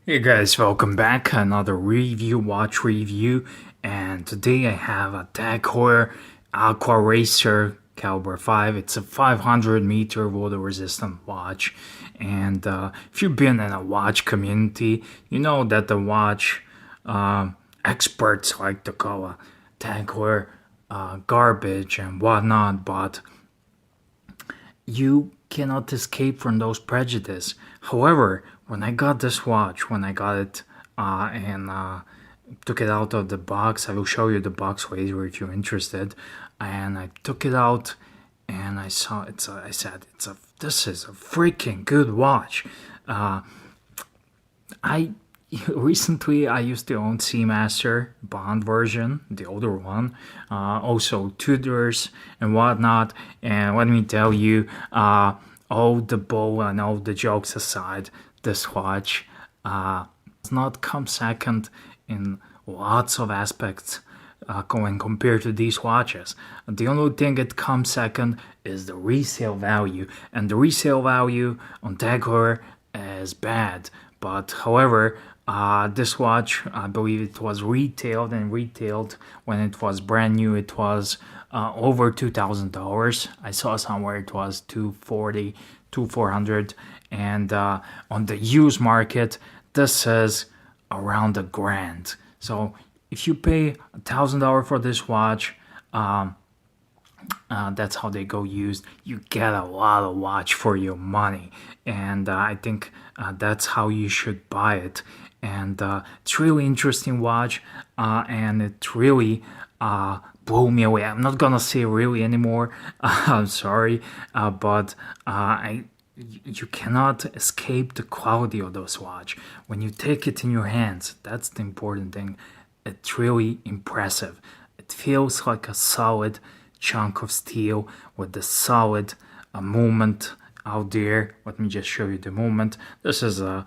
Hey guys, welcome back. Another watch review, and today I have a Heuer Aquaracer Calibre 5. It's a 500-meter water-resistant watch, and if you've been in a watch community, you know that the watch experts like to call a Heuer garbage and whatnot, but you cannot escape from those prejudices. However, when I got this watch, when I got it and took it out of the box, I will show you the box later if you're interested. And I took it out and I saw it's. I said, this is a freaking good watch. I recently I used to own Seamaster Bond version, the older one, also Tudors and whatnot. And let me tell you, all the bull and all the jokes aside, this watch does not come second in lots of aspects when compared to these watches. The only thing that comes second is the resale value, and the resale value on Tag Heuer is bad. But however, this watch, I believe it was retailed when it was brand new. It was over $2,000. I saw somewhere it was 240, 400, and on the used market, this is around $1,000. So if you pay $1,000 for this watch, that's how they go used. You get a lot of watch for your money, and I think that's how you should buy it. And it's really interesting watch, and it really blew me away. I'm not gonna say really anymore. I'm sorry, but you cannot escape the quality of those watch when you take it in your hands. That's the important thing. It's really impressive. It feels like a solid chunk of steel with the solid movement out there. Let me just show you the movement. This is a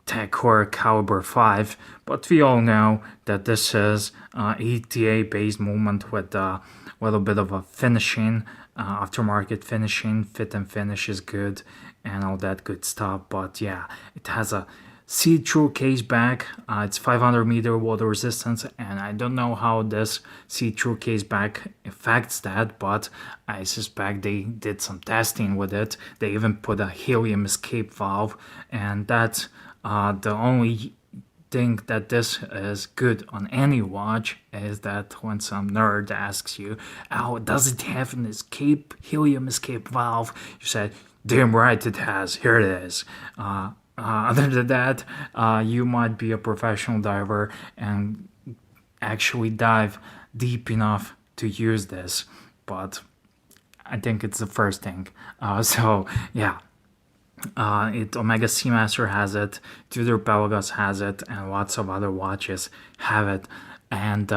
Tag Heuer Calibre 5, but we all know that this is ETA based movement with a little bit of a finishing, aftermarket finishing. Fit and finish is good and all that good stuff. But yeah, it has a see-through case back. It's 500-meter water resistance, and I don't know how this see-through case back affects that, but I suspect they did some testing with it. They even put a helium escape valve, and that's the only thing that this is good on any watch is that when some nerd asks you, "Oh, does it have an helium escape valve?" You said, "Damn right it has. Here it is." Other than that, you might be a professional diver and actually dive deep enough to use this, but I think it's the first thing. So yeah, Omega Seamaster has it, Tudor Pelagos has it, and lots of other watches have it, and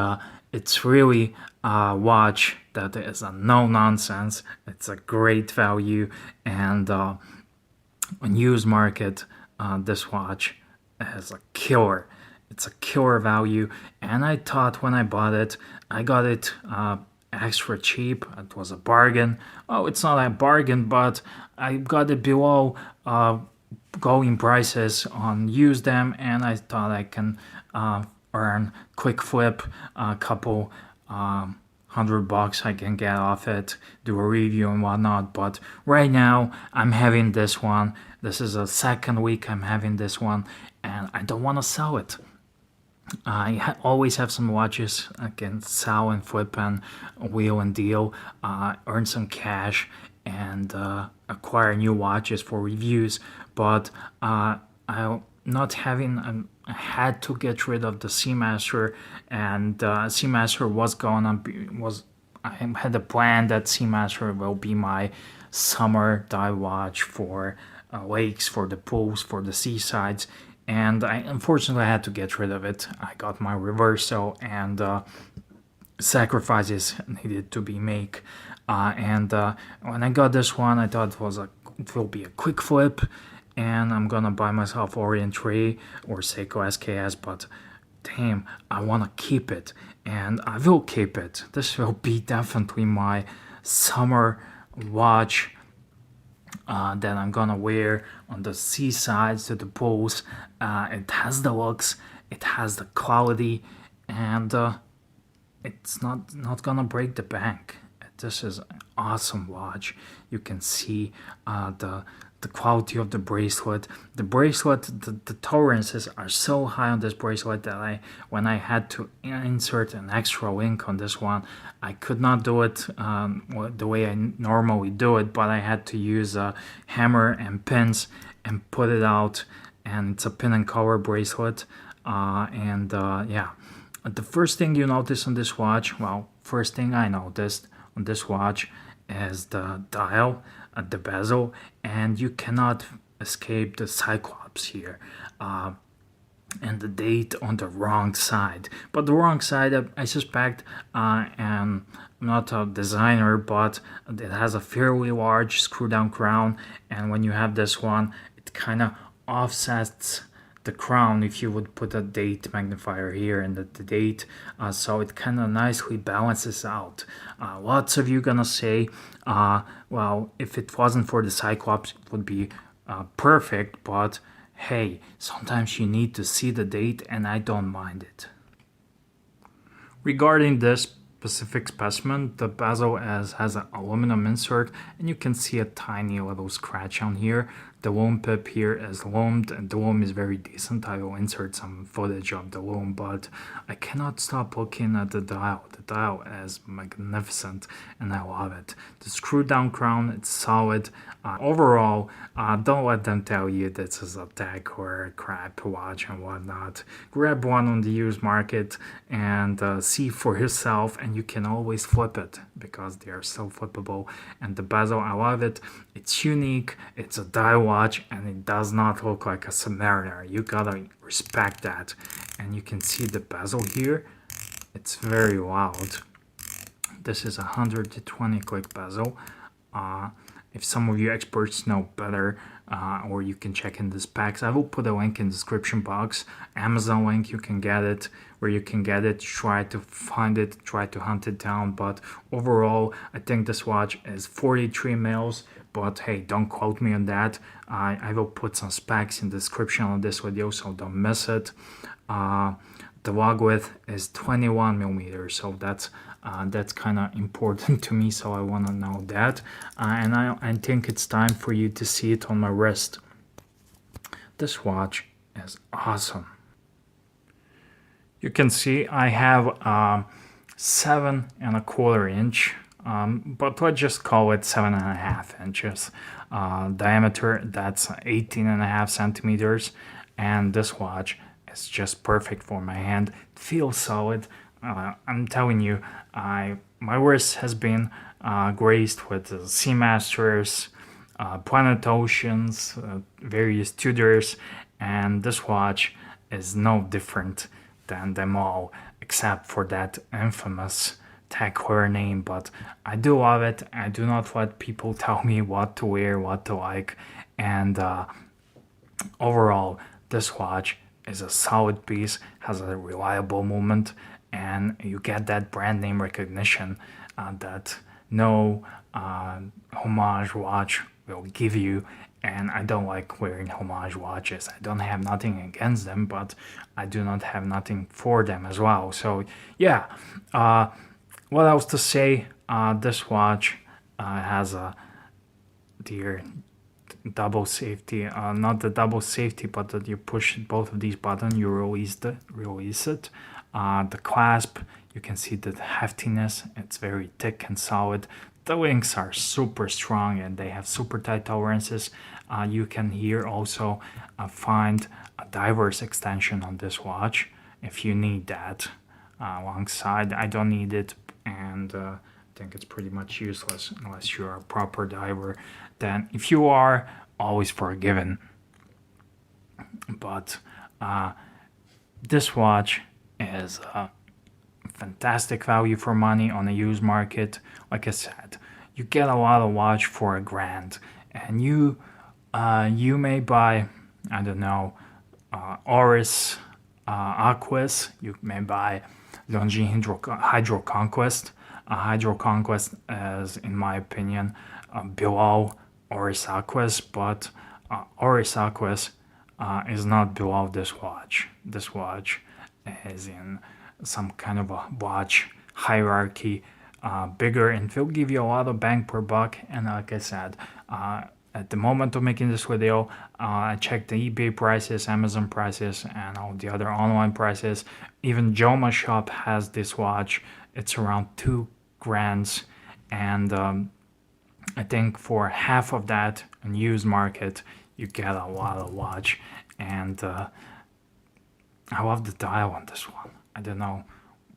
it's really a watch that is a no nonsense. It's a great value, and on used market, this watch is a killer. It's a killer value, and I thought when I bought it, I got it extra cheap. It was a bargain. Oh, it's not a bargain, but I got it below going prices on use them, and I thought I can earn quick flip a couple $100 I can get off it, do a review and whatnot. But right now I'm having this one. This is a second week I'm having this one, and I don't want to sell it. I always have some watches I can sell and flip and wheel and deal, earn some cash, and acquire new watches for reviews. But I'm not having. I had to get rid of the Seamaster, and Seamaster was gonna be was. I had a plan that Seamaster will be my summer dive watch for lakes, for the pools, for the seasides, and I unfortunately had to get rid of it. I got my reversal, and sacrifices needed to be made. And when I got this one, I thought it will be a quick flip, and I'm gonna buy myself Orient 3 or Seiko SKS. But damn, I wanna keep it, and I will keep it. This will be definitely my summer watch that I'm gonna wear on the seasides to the pools. It has the looks, it has the quality, and it's not gonna break the bank. This is an awesome watch. You can see the quality of the bracelet. The tolerances are so high on this bracelet that when I had to insert an extra link on this one, I could not do it the way I normally do it, but I had to use a hammer and pins and put it out. And it's a pin and collar bracelet. Yeah, the first thing you notice on this watch, well, first thing I noticed on this watch is the dial at the bezel, and you cannot escape the cyclops here. And the date on the wrong side. But the wrong side, I suspect, and I'm not a designer, but it has a fairly large screw down crown, and when you have this one, it kind of offsets the crown if you would put a date magnifier here and the date, so it kind of nicely balances out. Lots of you gonna say, well, if it wasn't for the cyclops, it would be perfect, but hey, sometimes you need to see the date, and I don't mind it. Regarding this specific specimen, the bezel has an aluminum insert, and you can see a tiny little scratch on here. The loom pip here is loomed, and the loom is very decent. I will insert some footage of the loom, but I cannot stop looking at the dial. The dial is magnificent, and I love it. The screw down crown, it's solid. Overall, don't let them tell you this is a tech or a crap watch and whatnot. Grab one on the used market and see for yourself, and you can always flip it because they are so flippable. And the bezel, I love it. It's unique, it's a dial watch, and it does not look like a Submariner. You gotta respect that. And you can see the bezel here. It's very loud. This is a 120 click bezel. If some of you experts know better, or you can check in the specs, I will put a link in the description box. Amazon link, you can get it where you can get it. Try to find it, try to hunt it down. But overall, I think this watch is 43 mils. But hey, don't quote me on that. I will put some specs in the description of this video, so don't miss it. The log width is 21 millimeters, so that's kind of important to me, so I want to know that. And I think it's time for you to see it on my wrist. This watch is awesome. You can see I have 7¼ inch, but let's just call it 7½ inches diameter. That's 18½ centimeters, and this watch is just perfect for my hand. It feels solid. I'm telling you, my wrist has been graced with Seamasters, Planet Oceans, various Tudors, and this watch is no different than them all, except for that infamous Tag Heuer name. But I do love it. I do not let people tell me what to wear, what to like, and overall, this watch is a solid piece, has a reliable movement, and you get that brand name recognition that no homage watch will give you. And I don't like wearing homage watches. I don't have nothing against them, but I do not have nothing for them as well. So yeah, what else to say? This watch has a dear double safety, not the double safety, but that you push both of these buttons, you release it. The clasp, you can see the heftiness, it's very thick and solid. The links are super strong and they have super tight tolerances. You can here also find a diver's extension on this watch if you need that alongside. I don't need it, and I think it's pretty much useless unless you're a proper diver. Then if you are, always forgiven. But this watch is a fantastic value for money on the used market. Like I said, you get a lot of watch for $1,000, and you may buy, I don't know, Oris Aquis. You may buy Longines Hydro Conquest. Hydro Conquest is, in my opinion, below Orisaquas, but Orisaquas is not below this watch. This watch is in some kind of a watch hierarchy, bigger, and will give you a lot of bang per buck. And like I said, at the moment of making this video, I checked the eBay prices, Amazon prices, and all the other online prices. Even Joma shop has this watch. It's around 2 grand, and I think for half of that on used market, you get a lot of watch. And I love the dial on this one. I don't know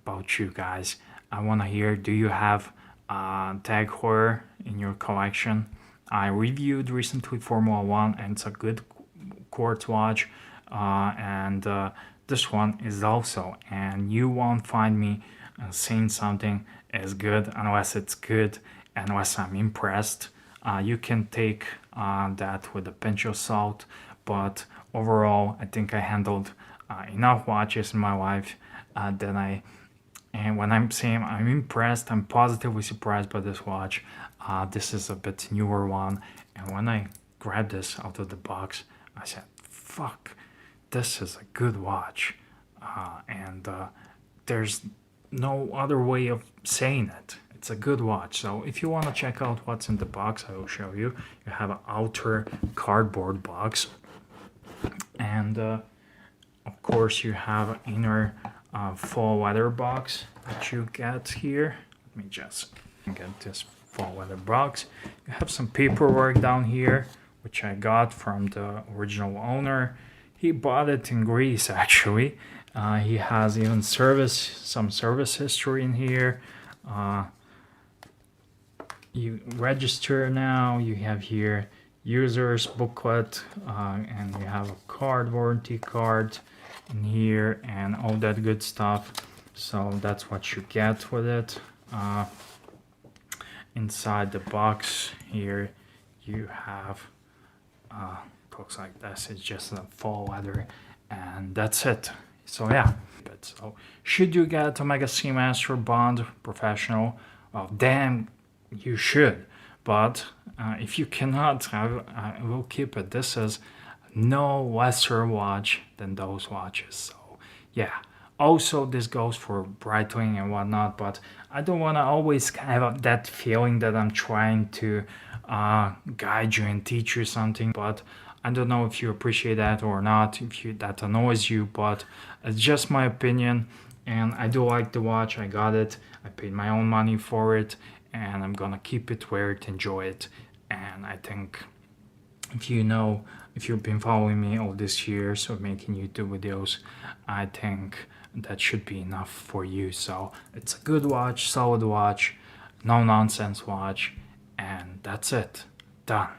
about you guys. I want to hear, do you have Tag Heuer in your collection? I reviewed recently Formula 1, and it's a good quartz watch. And this one is also. And you won't find me saying something is good unless it's good, unless I'm impressed. You can take that with a pinch of salt, but overall, I think I handled enough watches in my life and when I'm saying I'm impressed, I'm positively surprised by this watch. This is a bit newer one, and when I grabbed this out of the box, I said, fuck, this is a good watch. And there's no other way of saying it. It's a good watch. So if you want to check out what's in the box, I will show you. You have an outer cardboard box, and of course you have an inner fall weather box that you get here. Let me just get this fall weather box. You have some paperwork down here, which I got from the original owner. He bought it in Greece, actually. He has even some service history in here. You register now. You have here user's booklet, and you have a card, warranty card in here, and all that good stuff. So that's what you get with it. Inside the box here, you have looks like this. It's just a fall leather, and that's it. So yeah. So should you get Omega Seamaster Bond Professional? Well, damn, you should. But if you cannot, I will keep it. This is no lesser watch than those watches. So yeah. Also, this goes for Breitling and whatnot, but I don't want to always have that feeling that I'm trying to guide you and teach you something. But I don't know if you appreciate that or not, if that annoys you, but it's just my opinion. And I do like the watch. I got it. I paid my own money for it, and I'm gonna keep it, wear it, enjoy it. And I think if you've been following me all these years of making YouTube videos, I think that should be enough for you. So it's a good watch, solid watch, no nonsense watch, and that's it. Done.